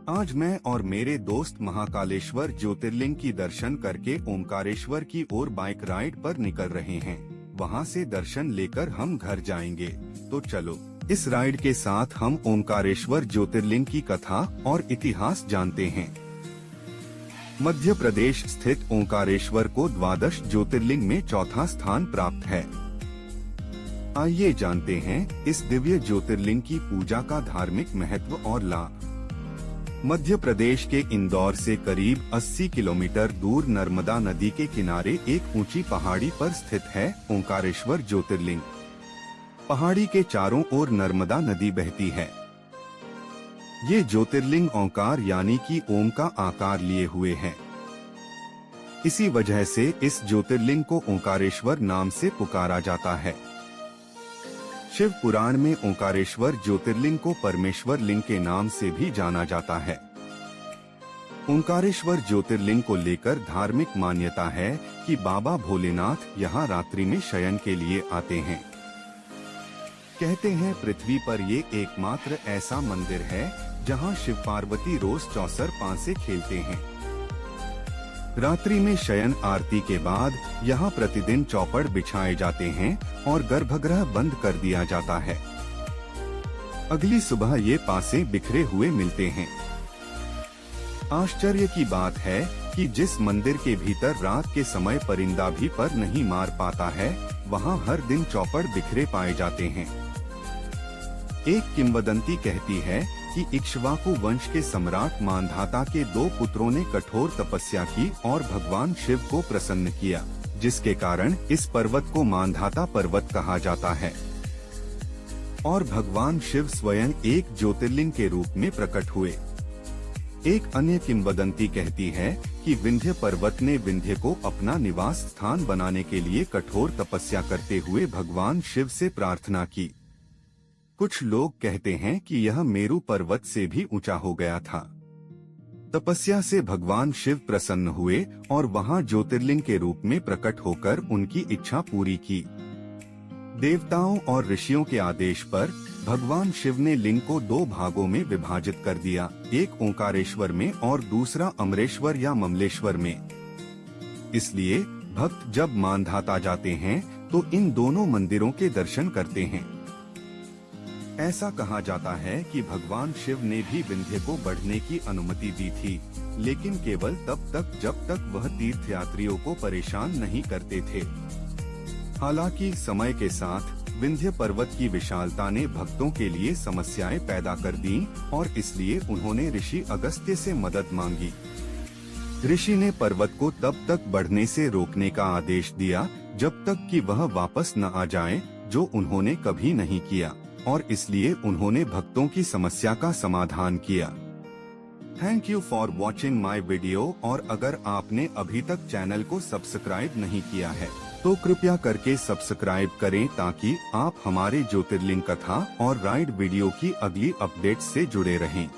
आज मैं और मेरे दोस्त महाकालेश्वर ज्योतिर्लिंग की दर्शन करके ओमकारेश्वर की ओर बाइक राइड पर निकल रहे हैं। वहां से दर्शन लेकर हम घर जाएंगे। तो चलो इस राइड के साथ हम ओमकारेश्वर ज्योतिर्लिंग की कथा और इतिहास जानते हैं। मध्य प्रदेश स्थित ओमकारेश्वर को द्वादश ज्योतिर्लिंग में चौथा स्थान प्राप्त है। आइए जानते हैं इस दिव्य ज्योतिर्लिंग की पूजा का धार्मिक महत्व और लाभ। मध्य प्रदेश के इंदौर से करीब 80 किलोमीटर दूर नर्मदा नदी के किनारे एक ऊंची पहाड़ी पर स्थित है ओंकारेश्वर ज्योतिर्लिंग। पहाड़ी के चारों ओर नर्मदा नदी बहती है। ये ज्योतिर्लिंग ओंकार यानी कि ओम का आकार लिए हुए है। इसी वजह से इस ज्योतिर्लिंग को ओंकारेश्वर नाम से पुकारा जाता है। शिव पुराण में ओंकारेश्वर ज्योतिर्लिंग को परमेश्वर लिंग के नाम से भी जाना जाता है। ओंकारेश्वर ज्योतिर्लिंग को लेकर धार्मिक मान्यता है कि बाबा भोलेनाथ यहाँ रात्रि में शयन के लिए आते हैं। कहते हैं पृथ्वी पर ये एकमात्र ऐसा मंदिर है जहाँ शिव पार्वती रोज चौसर पांसे खेलते हैं। रात्रि में शयन आरती के बाद यहाँ प्रतिदिन चौपड़ बिछाए जाते हैं और गर्भगृह बंद कर दिया जाता है। अगली सुबह ये पासे बिखरे हुए मिलते हैं। आश्चर्य की बात है कि जिस मंदिर के भीतर रात के समय परिंदा भी पर नहीं मार पाता है, वहाँ हर दिन चौपड़ बिखरे पाए जाते हैं। एक किंवदंती कहती है कि इक्ष्वाकु वंश के सम्राट मांधाता के 2 पुत्रों ने कठोर तपस्या की और भगवान शिव को प्रसन्न किया, जिसके कारण इस पर्वत को मांधाता पर्वत कहा जाता है। और भगवान शिव स्वयं एक ज्योतिर्लिंग के रूप में प्रकट हुए। एक अन्य किंवदंती कहती है कि विंध्य पर्वत ने विंध्य को अपना निवास स्थान बनाने के लिए कठोर तपस्या करते हुए भगवान शिव से प्रार्थना की। कुछ लोग कहते हैं कि यह मेरु पर्वत से भी ऊंचा हो गया था। तपस्या से भगवान शिव प्रसन्न हुए और वहां ज्योतिर्लिंग के रूप में प्रकट होकर उनकी इच्छा पूरी की। देवताओं और ऋषियों के आदेश पर भगवान शिव ने लिंग को 2 भागों में विभाजित कर दिया, एक ओंकारेश्वर में और दूसरा अमरेश्वर या ममलेश्वर में। इसलिए भक्त जब मांधाता जाते हैं तो इन दोनों मंदिरों के दर्शन करते हैं। ऐसा कहा जाता है कि भगवान शिव ने भी विंध्य को बढ़ने की अनुमति दी थी, लेकिन केवल तब तक जब तक वह तीर्थयात्रियों को परेशान नहीं करते थे। हालांकि समय के साथ विंध्य पर्वत की विशालता ने भक्तों के लिए समस्याएं पैदा कर दी और इसलिए उन्होंने ऋषि अगस्त्य से मदद मांगी। ऋषि ने पर्वत को तब तक बढ़ने से रोकने का आदेश दिया जब तक कि वह वापस न आ जाए, जो उन्होंने कभी नहीं किया, और इसलिए उन्होंने भक्तों की समस्या का समाधान किया। Thank you for watching my video. और अगर आपने अभी तक चैनल को सब्सक्राइब नहीं किया है तो कृपया करके सब्सक्राइब करें ताकि आप हमारे ज्योतिर्लिंग कथा और राइड वीडियो की अगली अपडेट से जुड़े रहें।